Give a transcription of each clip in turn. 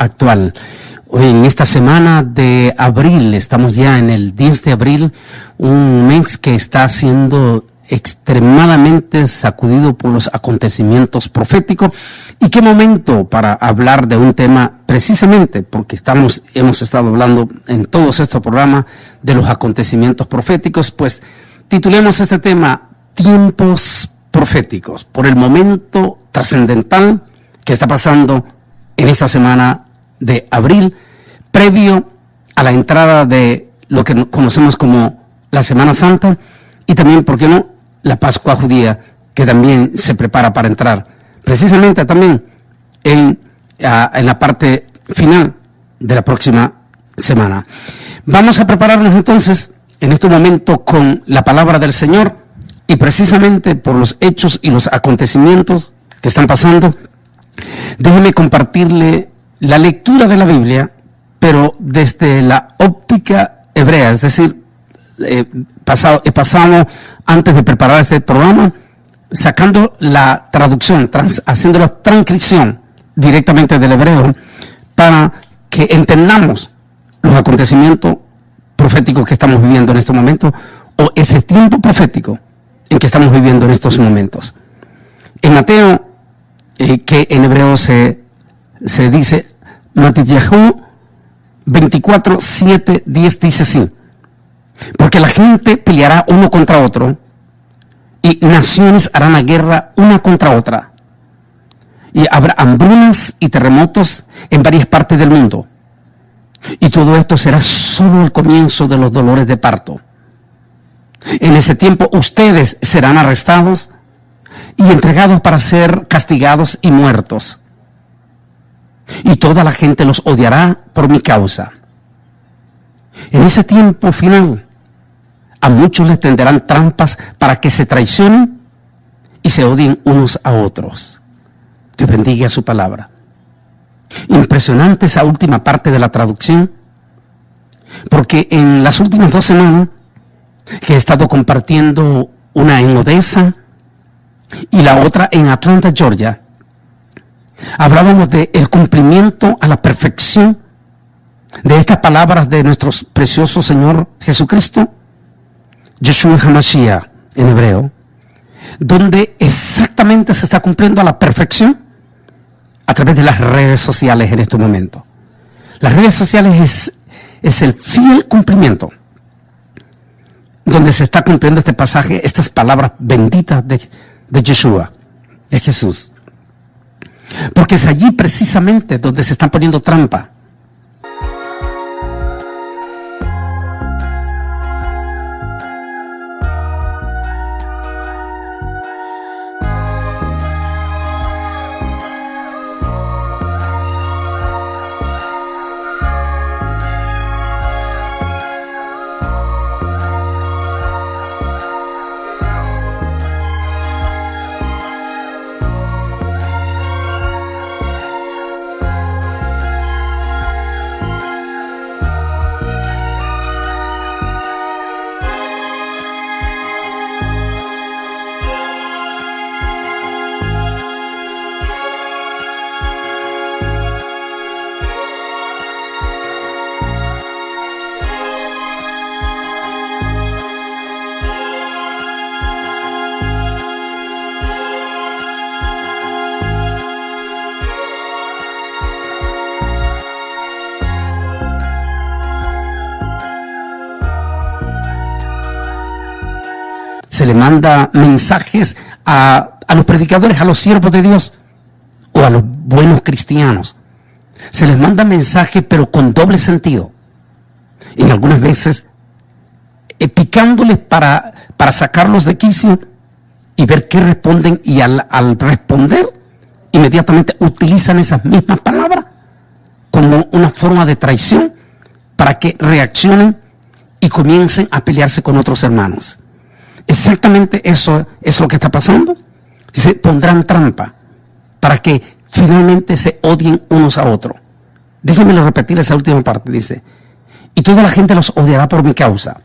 actual. Hoy en esta semana de abril, estamos ya en el 10 de abril, un mes que está siendo extremadamente sacudido por los acontecimientos proféticos. Y qué momento para hablar de un tema precisamente, porque hemos estado hablando en todos estos programas de los acontecimientos proféticos, pues titulemos este tema Tiempos proféticos, por el momento trascendental que está pasando en esta semana de abril, previo a la entrada de lo que conocemos como la Semana Santa y también, ¿por qué no?, la Pascua judía, que también se prepara para entrar precisamente también en la parte final de la próxima semana. Vamos a prepararnos entonces en este momento con la palabra del Señor, y precisamente por los hechos y los acontecimientos que están pasando, déjeme compartirle la lectura de la Biblia, pero desde la óptica hebrea, es decir, he pasado antes de preparar este programa, sacando la traducción, haciendo la transcripción directamente del hebreo, para que entendamos los acontecimientos proféticos que estamos viviendo en este momento, o ese tiempo profético en que estamos viviendo en estos momentos. En Mateo, que en hebreo se dice, Matthew 24, 7, 10 dice así: porque la gente peleará uno contra otro, y naciones harán la guerra una contra otra, y habrá hambrunas y terremotos en varias partes del mundo, y todo esto será solo el comienzo de los dolores de parto. En ese tiempo ustedes serán arrestados y entregados para ser castigados y muertos, y toda la gente los odiará por mi causa. En ese tiempo final, a muchos les tenderán trampas para que se traicionen y se odien unos a otros. Dios bendiga su palabra. Impresionante esa última parte de la traducción, porque en las últimas 2 semanas que he estado compartiendo, una en Odessa y la otra en Atlanta, Georgia, hablábamos del cumplimiento a la perfección de estas palabras de nuestro precioso Señor Jesucristo, Yeshua HaMashiach en hebreo, donde exactamente se está cumpliendo a la perfección a través de las redes sociales en este momento. Las redes sociales es el fiel cumplimiento donde se está cumpliendo este pasaje, estas palabras benditas de Yeshua, de Jesús. Porque es allí precisamente donde se están poniendo trampa. Se le manda mensajes a los predicadores, a los siervos de Dios o a los buenos cristianos. Se les manda mensajes, pero con doble sentido. Y algunas veces picándoles para sacarlos de quicio y ver qué responden. Y al responder, inmediatamente utilizan esas mismas palabras como una forma de traición para que reaccionen y comiencen a pelearse con otros hermanos. Exactamente eso es lo que está pasando. Se pondrán trampa para que finalmente se odien unos a otros. Déjenmelo repetir esa última parte. Dice, y toda la gente los odiará por mi causa.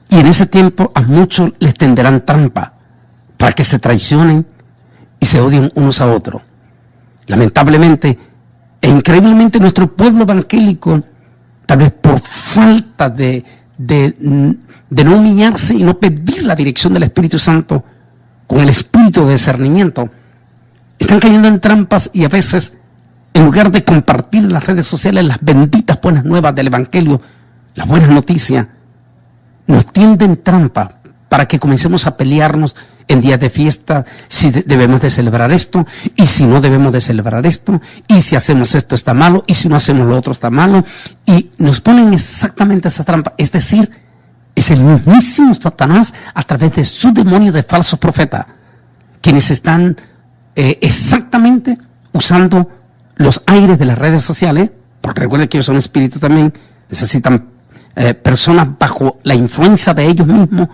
Y en ese tiempo a muchos les tenderán trampa para que se traicionen y se odien unos a otros. Lamentablemente, E increíblemente nuestro pueblo evangélico, tal vez por falta de no humillarse y no pedir la dirección del Espíritu Santo con el espíritu de discernimiento, están cayendo en trampas y a veces, en lugar de compartir en las redes sociales las benditas buenas nuevas del Evangelio, las buenas noticias, nos tienden trampa para que comencemos a pelearnos en días de fiesta, si debemos de celebrar esto, y si no debemos de celebrar esto, y si hacemos esto está malo, y si no hacemos lo otro está malo, y nos ponen exactamente esa trampa. Es decir, es el mismísimo Satanás a través de su demonio de falsos profetas, quienes están exactamente usando los aires de las redes sociales, porque recuerden que ellos son espíritus también, necesitan personas bajo la influencia de ellos mismos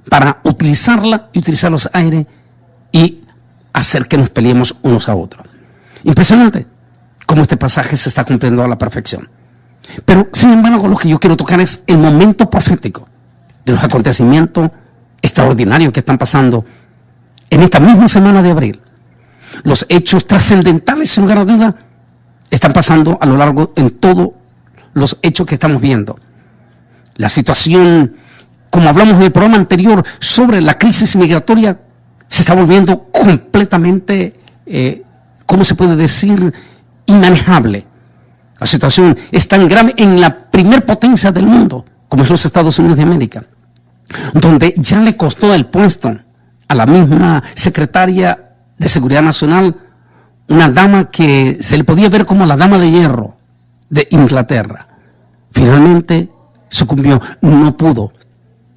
para utilizarla y utilizar los aires y hacer que nos peleemos unos a otros. Impresionante cómo este pasaje se está cumpliendo a la perfección. Pero, sin embargo, lo que yo quiero tocar es el momento profético de los acontecimientos extraordinarios que están pasando en esta misma semana de abril. Los hechos trascendentales, sin lugar a duda, están pasando a lo largo en todos los hechos que estamos viendo. La situación, como hablamos en el programa anterior sobre la crisis migratoria, se está volviendo completamente, ¿cómo se puede decir?, inmanejable. La situación es tan grave en la primer potencia del mundo, como es los Estados Unidos de América, donde ya le costó el puesto a la misma secretaria de Seguridad Nacional, una dama que se le podía ver como la dama de hierro de Inglaterra. Finalmente sucumbió, no pudo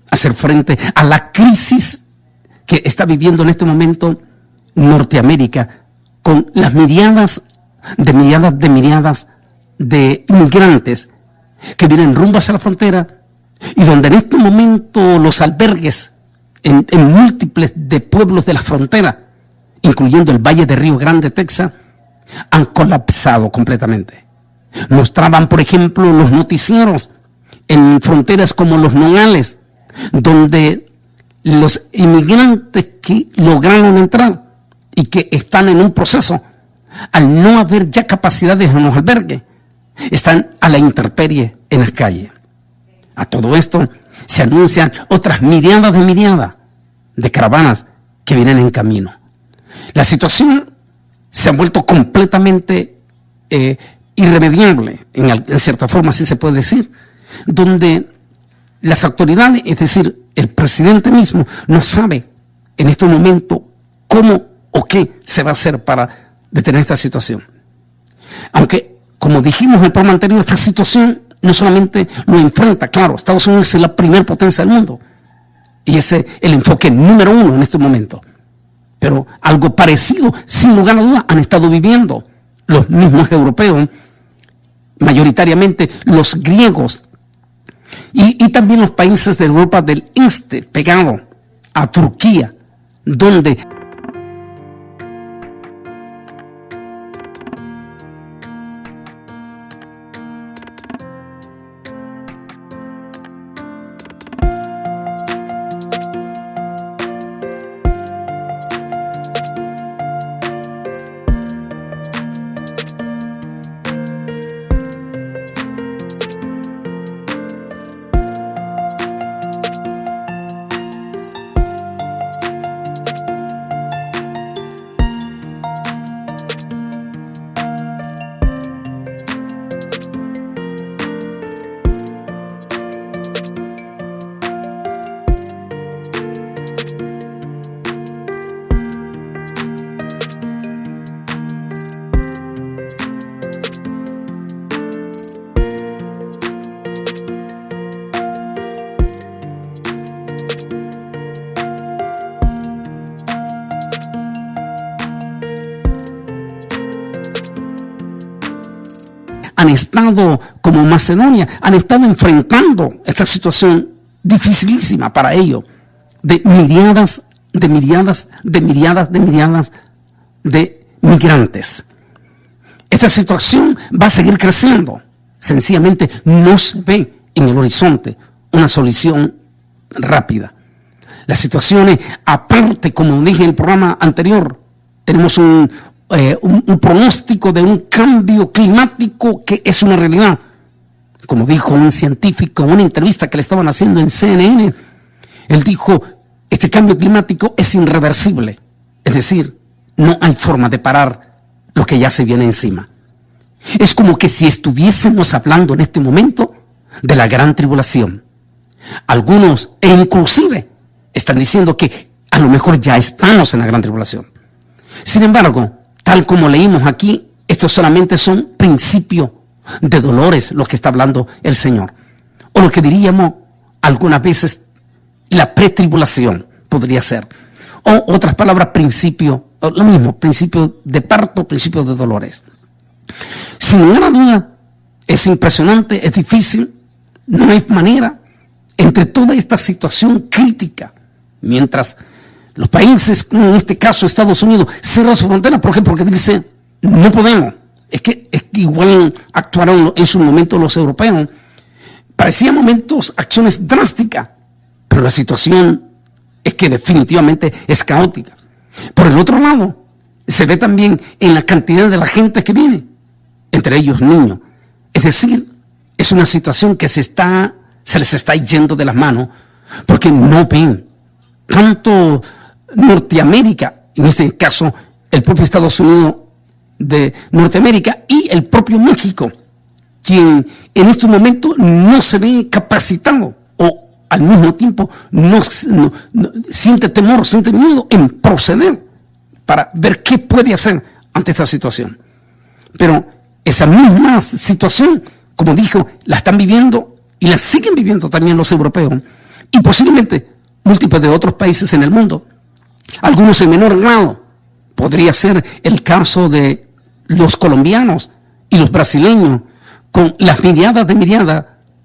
hacer frente a la crisis que está viviendo en este momento Norteamérica, con las miriadas de inmigrantes que vienen rumbo hacia la frontera, y donde en este momento los albergues en múltiples de pueblos de la frontera, incluyendo el Valle de Río Grande, Texas, han colapsado completamente. Mostraban, por ejemplo, los noticieros en fronteras como Los Nogales, donde los inmigrantes que lograron entrar y que están en un proceso, al no haber ya capacidades en los albergues, están a la intemperie en las calles. A todo esto se anuncian otras miriadas de caravanas que vienen en camino. La situación se ha vuelto completamente irremediable, en cierta forma, así se puede decir, donde las autoridades, es decir, el presidente mismo, no sabe en este momento cómo o qué se va a hacer para detener esta situación. Aunque, como dijimos en el programa anterior, esta situación no solamente lo enfrenta, claro, Estados Unidos es la primera potencia del mundo, y ese es el enfoque número uno en este momento. Pero algo parecido, sin lugar a dudas, han estado viviendo los mismos europeos, mayoritariamente los griegos, y también los países de Europa del Este, pegado a Turquía, donde han estado, como Macedonia, han estado enfrentando esta situación dificilísima para ellos, de miriadas de migrantes. Esta situación va a seguir creciendo. Sencillamente no se ve en el horizonte una solución rápida. Las situaciones, aparte, como dije en el programa anterior, tenemos un pronóstico de un cambio climático que es una realidad. Como dijo un científico en una entrevista que le estaban haciendo en CNN, él dijo, este cambio climático es irreversible. Es decir, no hay forma de parar lo que ya se viene encima. Es como que si estuviésemos hablando en este momento de la gran tribulación. Algunos, e inclusive, están diciendo que a lo mejor ya estamos en la gran tribulación. Sin embargo, tal como leímos aquí, estos solamente son principios de dolores los que está hablando el Señor. O lo que diríamos algunas veces la pretribulación podría ser. O otras palabras, principio, lo mismo, principio de parto, principio de dolores. Sin ninguna duda, es impresionante, es difícil, no hay manera. Entre toda esta situación crítica, mientras los países, como en este caso Estados Unidos, cierran su frontera, ¿por qué? Porque dice, no podemos. Es que igual actuaron en su momento los europeos. Parecían momentos, acciones drásticas, pero la situación es que definitivamente es caótica. Por el otro lado, se ve también en la cantidad de la gente que viene, entre ellos niños. Es decir, es una situación que se les está yendo de las manos, porque no ven tanto Norteamérica, en este caso el propio Estados Unidos de Norteamérica y el propio México, quien en estos momentos no se ve capacitado o al mismo tiempo no siente temor, siente miedo en proceder para ver qué puede hacer ante esta situación. Pero esa misma situación, como dijo, la están viviendo y la siguen viviendo también los europeos y posiblemente múltiples de otros países en el mundo, algunos en menor grado. Podría ser el caso de los colombianos y los brasileños, con las miriadas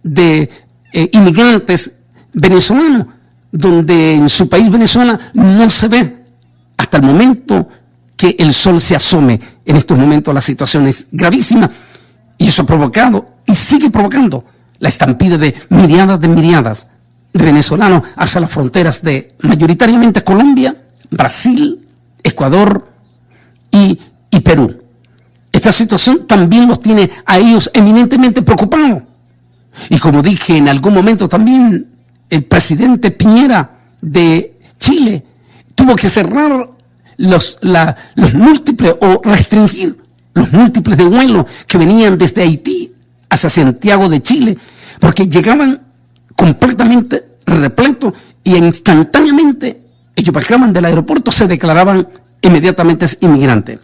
de inmigrantes venezolanos, donde en su país Venezuela no se ve hasta el momento que el sol se asome. En estos momentos la situación es gravísima y eso ha provocado y sigue provocando la estampida de miriadas de venezolanos hacia las fronteras de mayoritariamente Colombia, Brasil, Ecuador y Perú. Esta situación también los tiene a ellos eminentemente preocupados. Y como dije en algún momento también, el presidente Piñera de Chile tuvo que cerrar los múltiples o restringir los múltiples de vuelos que venían desde Haití hacia Santiago de Chile, porque llegaban completamente repletos y instantáneamente ellos bajaban del aeropuerto, se declaraban inmediatamente inmigrantes.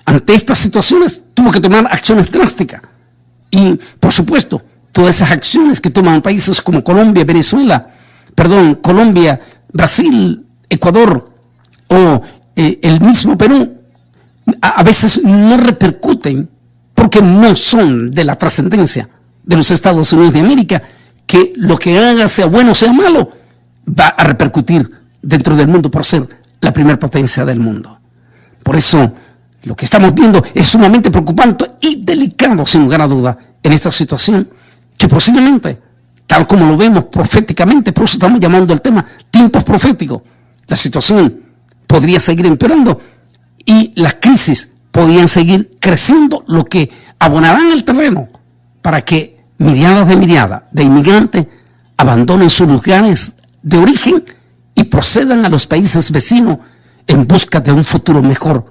Ante estas situaciones tuvo que tomar acciones drásticas y, por supuesto, todas esas acciones que toman países como Colombia, Brasil, Ecuador o el mismo Perú, a veces no repercuten porque no son de la trascendencia de los Estados Unidos de América, que lo que haga, sea bueno o sea malo, va a repercutir dentro del mundo por ser la primera potencia del mundo. Por eso, lo que estamos viendo es sumamente preocupante y delicado, sin lugar a duda, en esta situación, que posiblemente, tal como lo vemos proféticamente, por eso estamos llamando al tema tiempos proféticos, la situación podría seguir empeorando y las crisis podrían seguir creciendo, lo que abonarán el terreno para que miriadas de inmigrantes abandonen sus lugares de origen y procedan a los países vecinos en busca de un futuro mejor,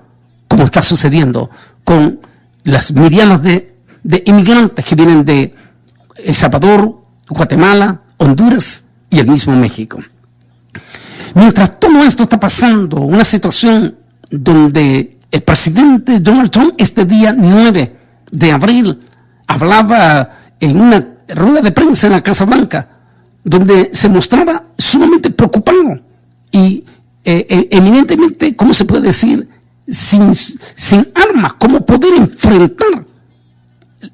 como está sucediendo con las miriadas de inmigrantes que vienen de El Salvador, Guatemala, Honduras y el mismo México. Mientras todo esto está pasando, una situación donde el presidente Donald Trump este día 9 de abril hablaba en una rueda de prensa en la Casa Blanca, donde se mostraba sumamente preocupado y eminentemente, ¿cómo se puede decir?, sin armas, cómo poder enfrentar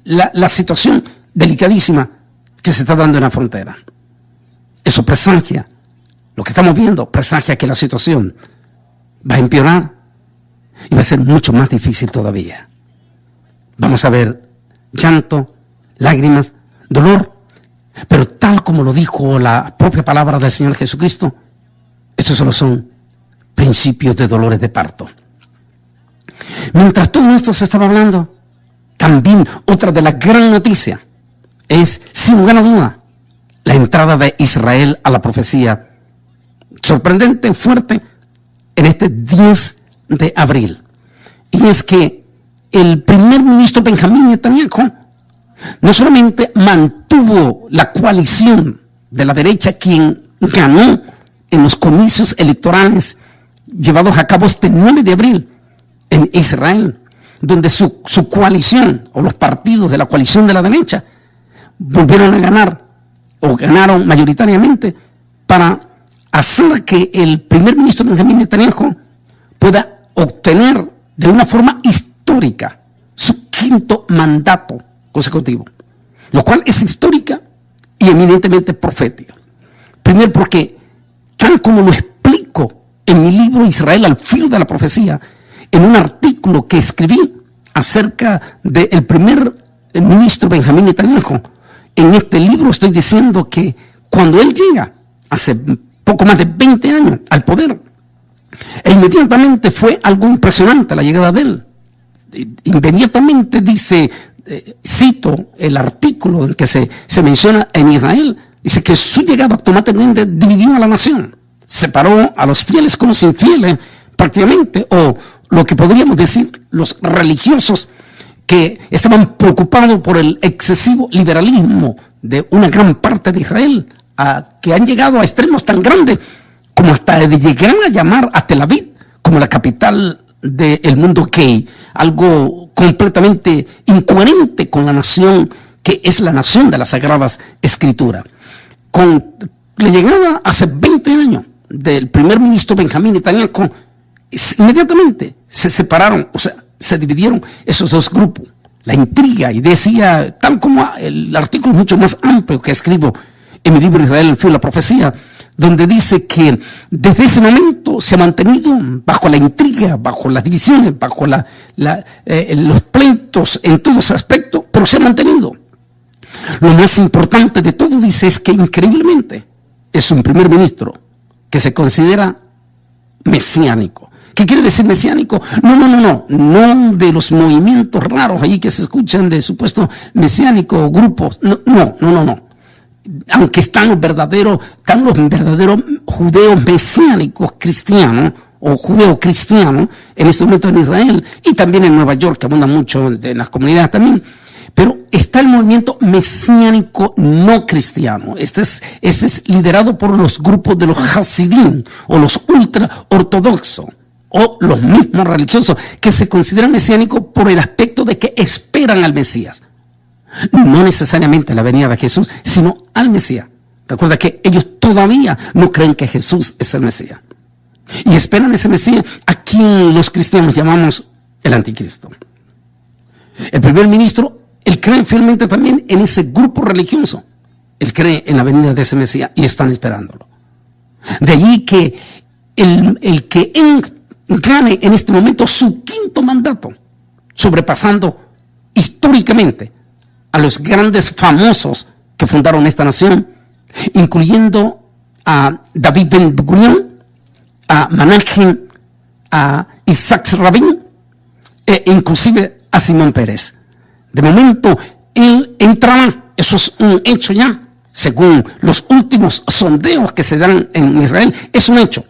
la situación delicadísima que se está dando en la frontera. Eso presagia, lo que estamos viendo, presagia que la situación va a empeorar y va a ser mucho más difícil todavía. Vamos a ver llanto, lágrimas, dolor, pero tal como lo dijo la propia palabra del Señor Jesucristo, estos solo son principios de dolores de parto. Mientras todo esto se estaba hablando, también otra de las gran noticias es, sin lugar a duda, la entrada de Israel a la profecía. Sorprendente, fuerte, en este 10 de abril. Y es que el primer ministro Benjamín Netanyahu no solamente mantuvo la coalición de la derecha, quien ganó en los comicios electorales llevados a cabo este 9 de abril en Israel, donde su coalición o los partidos de la coalición de la derecha volvieron a ganar o ganaron mayoritariamente para hacer que el primer ministro Benjamín Netanyahu pueda obtener de una forma histórica su 5º mandato consecutivo, lo cual es histórica y eminentemente profética. Primero porque, tal como lo explico en mi libro Israel al filo de la profecía, en un artículo que escribí acerca del primer ministro Benjamín Netanyahu, en este libro estoy diciendo que cuando él llega, hace poco más de 20 años, al poder, e inmediatamente fue algo impresionante la llegada de él. Inmediatamente dice, cito el artículo en que se menciona en Israel, dice que su llegada automáticamente dividió a la nación, separó a los fieles con los infieles prácticamente, o lo que podríamos decir los religiosos que estaban preocupados por el excesivo liberalismo de una gran parte de Israel, que han llegado a extremos tan grandes como hasta de llegar a llamar a Tel Aviv como la capital del mundo gay, algo completamente incoherente con la nación que es la nación de las Sagradas Escrituras. Con la llegada hace 20 años del primer ministro Benjamín Netanyahu, inmediatamente se separaron, o sea, se dividieron esos dos grupos. La intriga, y decía, tal como el artículo mucho más amplio que escribo en mi libro Israel, el filo de la profecía, donde dice que desde ese momento se ha mantenido bajo la intriga, bajo las divisiones, bajo los pleitos en todos aspectos, pero se ha mantenido. Lo más importante de todo, dice, es que increíblemente es un primer ministro que se considera mesiánico. ¿Qué quiere decir mesiánico? No de los movimientos raros ahí que se escuchan de supuesto mesiánico, grupos. No. Aunque están los verdaderos judeos mesiánicos cristianos o judeo-cristianos en este momento en Israel y también en Nueva York, que abunda mucho en las comunidades también. Pero está el movimiento mesiánico no cristiano. Este es liderado por los grupos de los Hasidim o los ultra ortodoxos o los mismos religiosos que se consideran mesiánicos por el aspecto de que esperan al Mesías. No necesariamente la venida de Jesús, sino al Mesías. Recuerda que ellos todavía no creen que Jesús es el Mesías. Y esperan ese Mesías a quien los cristianos llamamos el anticristo. El primer ministro, él cree fielmente también en ese grupo religioso. Él cree en la venida de ese Mesías y están esperándolo. De allí que el que gane en este momento su 5º mandato, sobrepasando históricamente a los grandes famosos que fundaron esta nación, incluyendo a David Ben Gurion, a Menachem, a Isaac Rabin e inclusive a Simón Pérez. De momento, él entrará, eso es un hecho ya, según los últimos sondeos que se dan en Israel, es un hecho.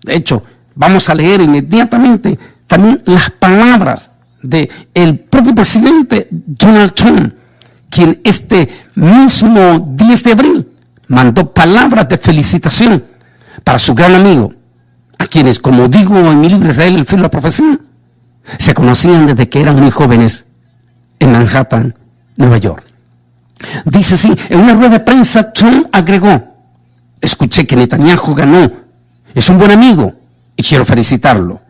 De hecho, vamos a leer inmediatamente también las palabras del propio presidente Donald Trump, quien este mismo 10 de abril mandó palabras de felicitación para su gran amigo, a quienes, como digo en mi libro Israel, el filo de la profecía, se conocían desde que eran muy jóvenes en Manhattan, Nueva York. Dice así, en una rueda de prensa Trump agregó: escuché que Netanyahu ganó, es un buen amigo y quiero felicitarlo.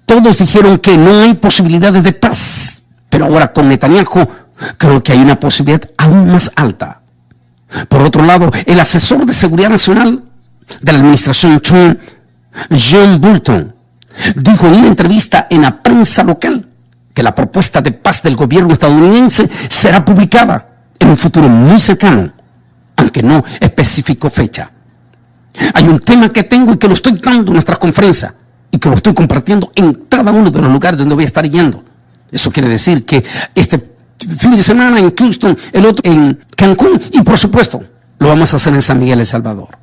Todos dijeron que no hay posibilidades de paz, pero ahora con Netanyahu creo que hay una posibilidad aún más alta. Por otro lado, el asesor de seguridad nacional de la administración Trump, John Bolton, dijo en una entrevista en la prensa local que la propuesta de paz del gobierno estadounidense será publicada en un futuro muy cercano, aunque no especificó fecha. Hay un tema que tengo y que lo estoy dando en nuestras conferencias, y que lo estoy compartiendo en cada uno de los lugares donde voy a estar yendo. Eso quiere decir que este fin de semana en Houston, el otro en Cancún y por supuesto lo vamos a hacer en San Miguel, El Salvador.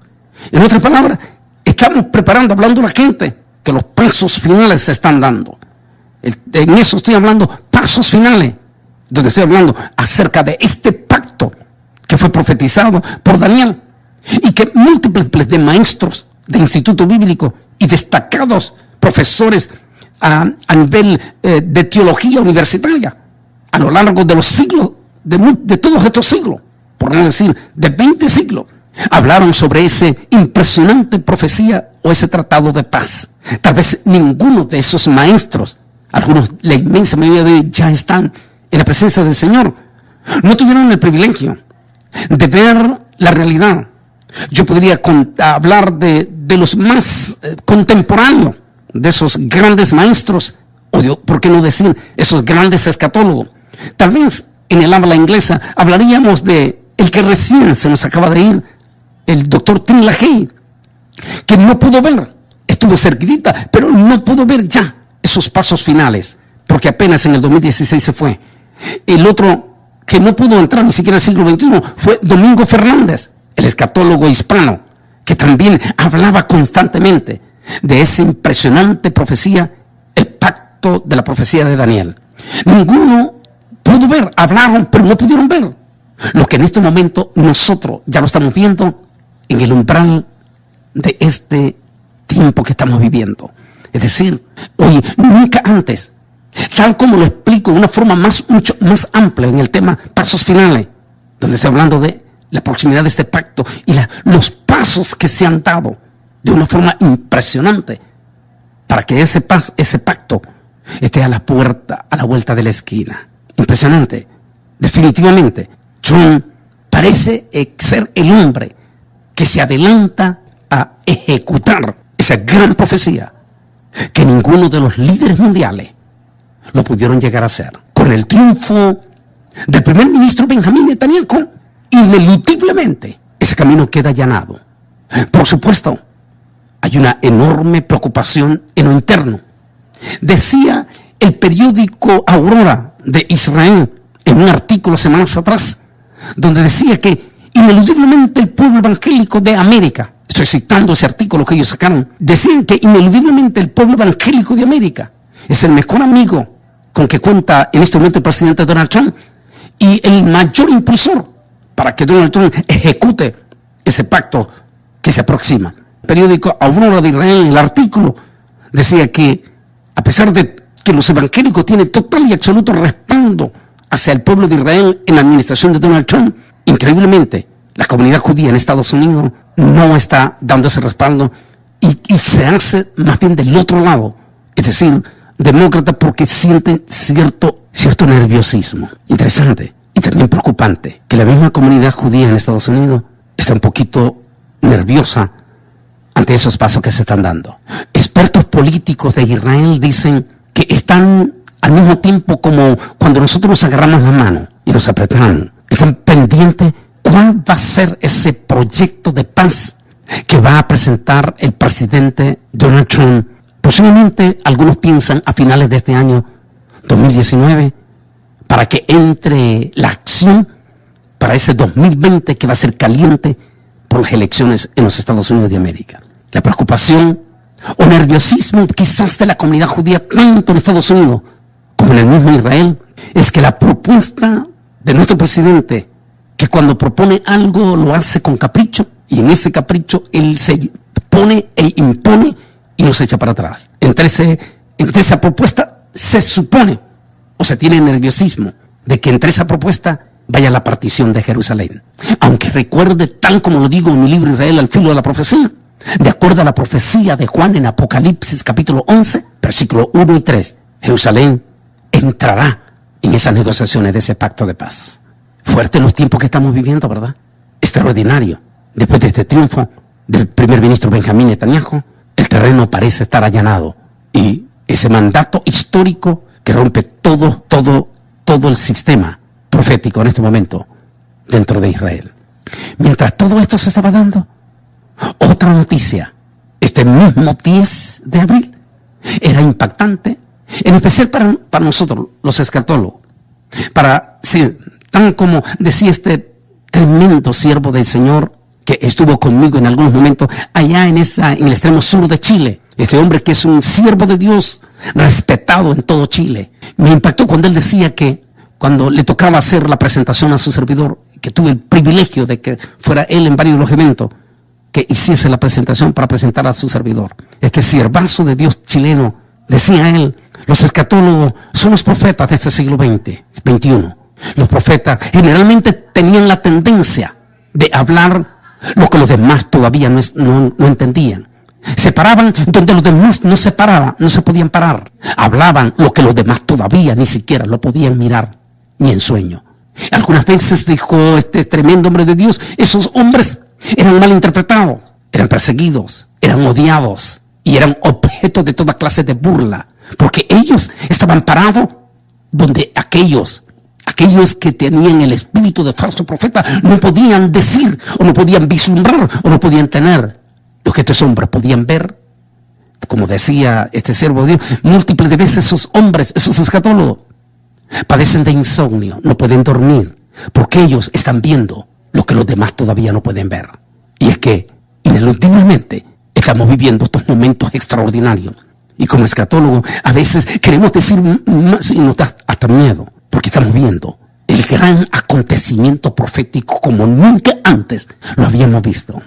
En otras palabras, estamos preparando, hablando a la gente que los pasos finales se están dando. En eso estoy hablando, pasos finales, donde estoy hablando acerca de este pacto que fue profetizado por Daniel y que múltiples de maestros de instituto bíblico y destacados profesores a nivel de teología universitaria a lo largo de los siglos, de todos estos siglos, por no decir de 20 siglos, hablaron sobre esa impresionante profecía o ese tratado de paz. Tal vez ninguno de esos maestros, algunos, la inmensa mayoría de ellos ya están en la presencia del Señor, no tuvieron el privilegio de ver la realidad. Yo podría hablar de los más contemporáneos, de esos grandes maestros, o por qué no decir, esos grandes escatólogos. Tal vez en el habla inglesa hablaríamos de el que recién se nos acaba de ir, el doctor Tim LaHaye, que no pudo ver, estuvo cerquita, pero no pudo ver ya esos pasos finales, porque apenas en el 2016 se fue. El otro que no pudo entrar ni siquiera al siglo XXI fue Domingo Fernández, el escatólogo hispano, que también hablaba constantemente de esa impresionante profecía, el pacto de la profecía de Daniel. Ninguno pudo ver, hablaron, pero no pudieron ver lo que en este momento nosotros ya lo estamos viendo en el umbral de este tiempo que estamos viviendo. Es decir, hoy, nunca antes, tal como lo explico de una forma mucho más amplia en el tema pasos finales, donde estoy hablando de la proximidad de este pacto y los pasos que se han dado de una forma impresionante para que ese pacto esté a la puerta, a la vuelta de la esquina. Impresionante. Definitivamente, Trump parece ser el hombre que se adelanta a ejecutar esa gran profecía que ninguno de los líderes mundiales lo pudieron llegar a hacer. Con el triunfo del primer ministro Benjamín Netanyahu, ineludiblemente ese camino queda allanado. Por supuesto, hay una enorme preocupación en lo interno. Decía el periódico Aurora de Israel en un artículo semanas atrás, donde decía que ineludiblemente el pueblo evangélico de América, estoy citando ese artículo que ellos sacaron, decían que ineludiblemente el pueblo evangélico de América es el mejor amigo con que cuenta en este momento el presidente Donald Trump y el mayor impulsor para que Donald Trump ejecute ese pacto que se aproxima. El periódico Aurora de Israel, en el artículo, decía que a pesar de que los evangélicos tienen total y absoluto respaldo hacia el pueblo de Israel en la administración de Donald Trump, increíblemente, la comunidad judía en Estados Unidos no está dando ese respaldo y se hace más bien del otro lado, es decir, demócrata, porque sienten cierto nerviosismo. Interesante y también preocupante que la misma comunidad judía en Estados Unidos está un poquito nerviosa ante esos pasos que se están dando. Expertos políticos de Israel dicen que están al mismo tiempo como cuando nosotros nos agarramos la mano y nos apretamos, están pendientes cuál va a ser ese proyecto de paz que va a presentar el presidente Donald Trump. Posiblemente algunos piensan a finales de este año 2019 para que entre la acción para ese 2020 que va a ser caliente por las elecciones en los Estados Unidos de América. La preocupación o nerviosismo quizás de la comunidad judía tanto en Estados Unidos como en el mismo Israel es que la propuesta de nuestro presidente, que cuando propone algo lo hace con capricho, y en ese capricho él se pone e impone y nos echa para atrás. Entre esa propuesta se supone o se tiene nerviosismo de que entre esa propuesta vaya la partición de Jerusalén. Aunque recuerde, tal como lo digo en mi libro Israel al filo de la profecía, de acuerdo a la profecía de Juan en Apocalipsis capítulo 11, versículo 1 y 3, Jerusalén entrará en esas negociaciones de ese pacto de paz. Fuerte los tiempos que estamos viviendo, ¿verdad? Extraordinario. Después de este triunfo del primer ministro Benjamín Netanyahu, el terreno parece estar allanado y ese mandato histórico que rompe todo el sistema profético en este momento dentro de Israel. Mientras todo esto se estaba dando, otra noticia, este mismo 10 de abril, era impactante, en especial para nosotros, los escatólogos. Sí, tan como decía este tremendo siervo del Señor que estuvo conmigo en algunos momentos allá en el extremo sur de Chile. Este hombre que es un siervo de Dios, respetado en todo Chile. Me impactó cuando él decía que cuando le tocaba hacer la presentación a su servidor, que tuve el privilegio de que fuera él en varios de los eventos, que hiciese la presentación para presentar a su servidor. Este siervazo de Dios chileno, decía él, los escatólogos son los profetas de este siglo XXI. Los profetas generalmente tenían la tendencia de hablar lo que los demás todavía no entendían. Se paraban donde los demás no se podían parar. Hablaban lo que los demás todavía ni siquiera lo podían mirar, ni en sueño. Algunas veces, dijo este tremendo hombre de Dios, esos hombres eran mal interpretados, eran perseguidos, eran odiados y eran objeto de toda clase de burla, porque ellos estaban parados donde aquellos que tenían el espíritu de falso profeta no podían decir, o no podían vislumbrar, o no podían tener lo que estos hombres podían ver. Como decía este siervo de Dios, múltiples de veces esos hombres, esos escatólogos, padecen de insomnio, no pueden dormir, porque ellos están viendo lo que los demás todavía no pueden ver. Y es que, ineludiblemente, estamos viviendo estos momentos extraordinarios. Y como escatólogos, a veces queremos decir más y nos da hasta miedo, porque estamos viendo el gran acontecimiento profético como nunca antes lo habíamos visto.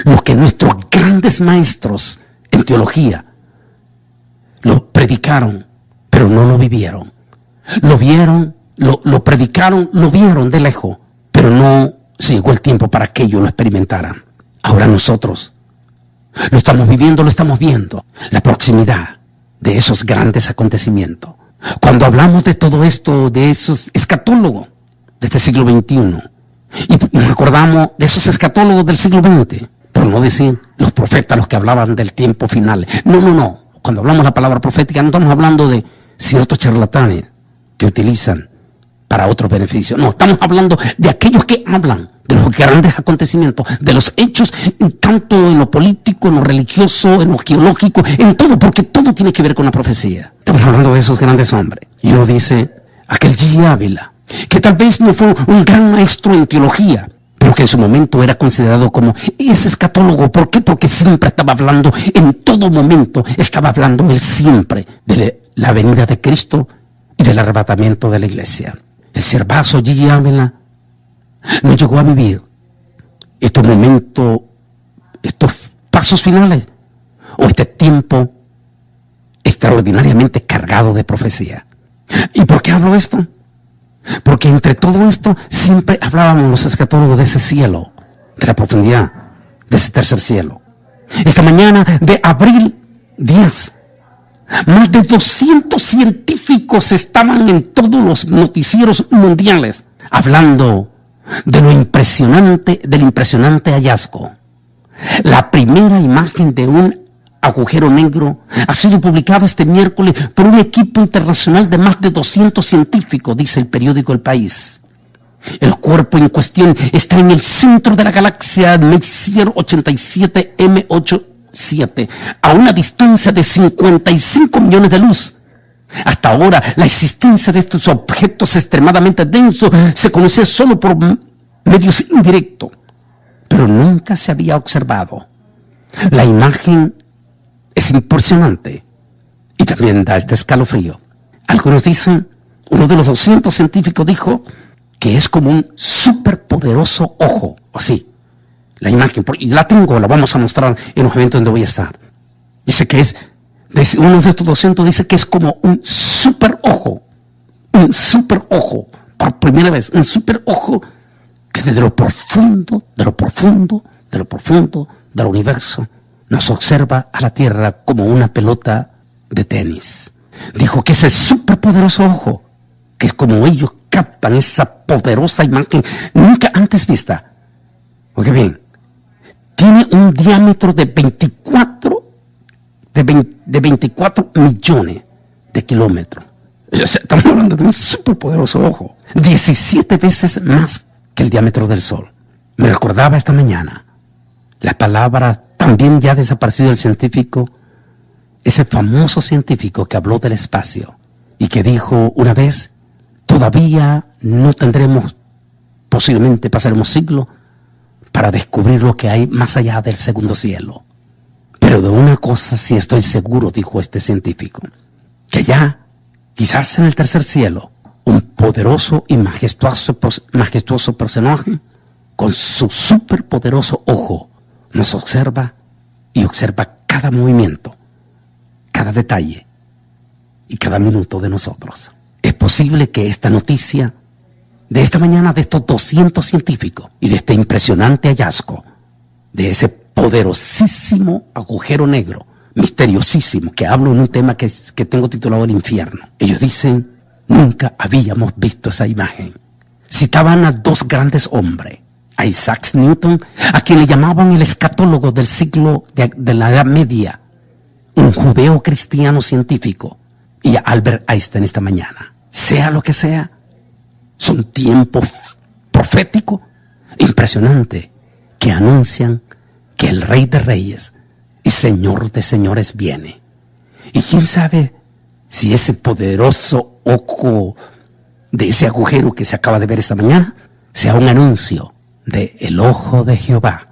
Lo que nuestros grandes maestros en teología lo predicaron, pero no lo vivieron. Lo vieron, lo predicaron, lo vieron de lejos, pero no se llegó el tiempo para que ellos lo experimentaran. Ahora nosotros lo estamos viviendo, lo estamos viendo, la proximidad de esos grandes acontecimientos. Cuando hablamos de todo esto, de esos escatólogos de este siglo XXI, y nos acordamos de esos escatólogos del siglo XX, por no decir los profetas, los que hablaban del tiempo final. No. Cuando hablamos la palabra profética, no estamos hablando de ciertos charlatanes que utilizan para otros beneficios. No, estamos hablando de aquellos que hablan de los grandes acontecimientos, de los hechos, tanto en lo político, en lo religioso, en lo geológico, en todo, porque todo tiene que ver con la profecía. Estamos hablando de esos grandes hombres. Y uno dice, aquel G. Ávila, que tal vez no fue un gran maestro en teología, pero que en su momento era considerado como ese escatólogo. ¿Por qué? Porque siempre estaba hablando, en todo momento, estaba hablando él siempre de la venida de Cristo y del arrebatamiento de la iglesia. El siervazo G. Ávila no llegó a vivir estos momentos, estos pasos finales, o este tiempo extraordinariamente cargado de profecía. ¿Y por qué hablo esto? Porque entre todo esto siempre hablábamos los escatólogos de ese cielo, de la profundidad, de ese tercer cielo. Esta mañana de abril 10, más de 200 científicos estaban en todos los noticieros mundiales hablando de lo impresionante, del impresionante hallazgo. La primera imagen de un agujero negro ha sido publicada este miércoles por un equipo internacional de más de 200 científicos, dice el periódico El País. El cuerpo en cuestión está en el centro de la galaxia Messier 87 M87, a una distancia de 55 millones de luz. Hasta ahora, la existencia de estos objetos extremadamente densos se conoce solo por medios indirectos, pero nunca se había observado. La imagen es impresionante y también da este escalofrío. Algunos dicen, uno de los 200 científicos dijo que es como un superpoderoso ojo, así. La imagen, y la tengo, la vamos a mostrar en los eventos donde voy a estar. Dice que uno de estos 200 dice que es como un super ojo, por primera vez, un super ojo que desde lo profundo del universo nos observa a la Tierra como una pelota de tenis. Dijo que ese superpoderoso ojo, que es como ellos captan esa poderosa imagen nunca antes vista. Oye bien, tiene un diámetro de 24 millones de kilómetros. Estamos hablando de un superpoderoso ojo, 17 veces más que el diámetro del Sol. Me recordaba esta mañana la palabra también ya desaparecido del científico ese famoso científico que habló del espacio y que dijo una vez, todavía no tendremos, posiblemente pasaremos siglos para descubrir lo que hay más allá del segundo cielo. Pero de una cosa sí estoy seguro, dijo este científico, que ya, quizás en el tercer cielo, un poderoso y majestuoso personaje con su superpoderoso ojo nos observa y observa cada movimiento, cada detalle y cada minuto de nosotros. Es posible que esta noticia de esta mañana, de estos 200 científicos y de este impresionante hallazgo, de ese poderosísimo agujero negro, misteriosísimo, que hablo en un tema que tengo titulado El infierno. Ellos dicen, nunca habíamos visto esa imagen. Citaban a dos grandes hombres, a Isaac Newton, a quien le llamaban el escatólogo del siglo de la Edad Media, un judeo cristiano científico, y a Albert Einstein esta mañana. Sea lo que sea, son tiempos proféticos impresionantes que anuncian que el Rey de Reyes y Señor de Señores viene. Y quién sabe si ese poderoso ojo de ese agujero que se acaba de ver esta mañana sea un anuncio de el ojo de Jehová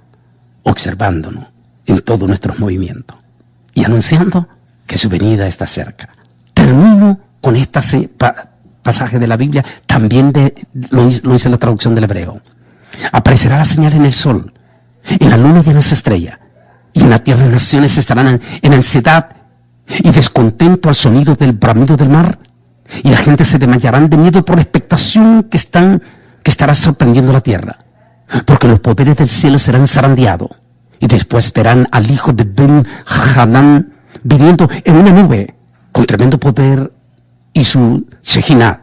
observándonos en todos nuestros movimientos y anunciando que su venida está cerca. Termino con este pasaje de la Biblia, también lo hice la traducción del hebreo. Aparecerá la señal en el sol, en la luna y en las estrellas, y en la tierra las naciones estarán en ansiedad y descontento al sonido del bramido del mar, y la gente se desmayarán de miedo por la expectación que estará sorprendiendo la tierra, porque los poderes del cielo serán zarandeados, y después verán al hijo de Ben-Hadán viniendo en una nube con tremendo poder y su Shejinah.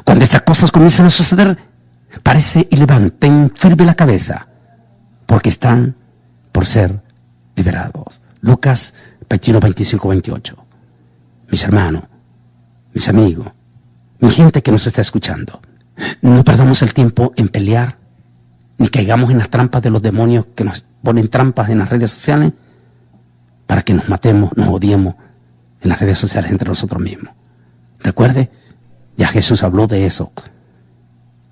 Cuando estas cosas comienzan a suceder, parece y levanten firme la cabeza, porque están por ser liberados. Lucas 21, 25, 28. Mis hermanos, mis amigos, mi gente que nos está escuchando, no perdamos el tiempo en pelear, ni caigamos en las trampas de los demonios que nos ponen trampas en las redes sociales para que nos matemos, nos odiemos en las redes sociales entre nosotros mismos. Recuerde, ya Jesús habló de eso.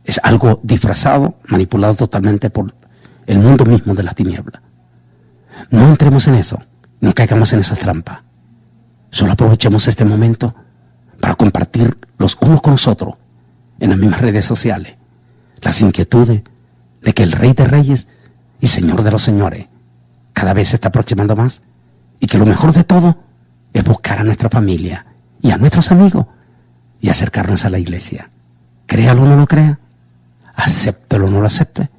Es algo disfrazado, manipulado totalmente por el mundo mismo de las tinieblas. No entremos en eso, no caigamos en esa trampa. Solo aprovechemos este momento para compartir los unos con los otros en las mismas redes sociales las inquietudes de que el Rey de Reyes y Señor de los Señores cada vez se está aproximando más, y que lo mejor de todo es buscar a nuestra familia y a nuestros amigos y acercarnos a la iglesia. Créalo o no lo crea, acéptelo o no lo acepte,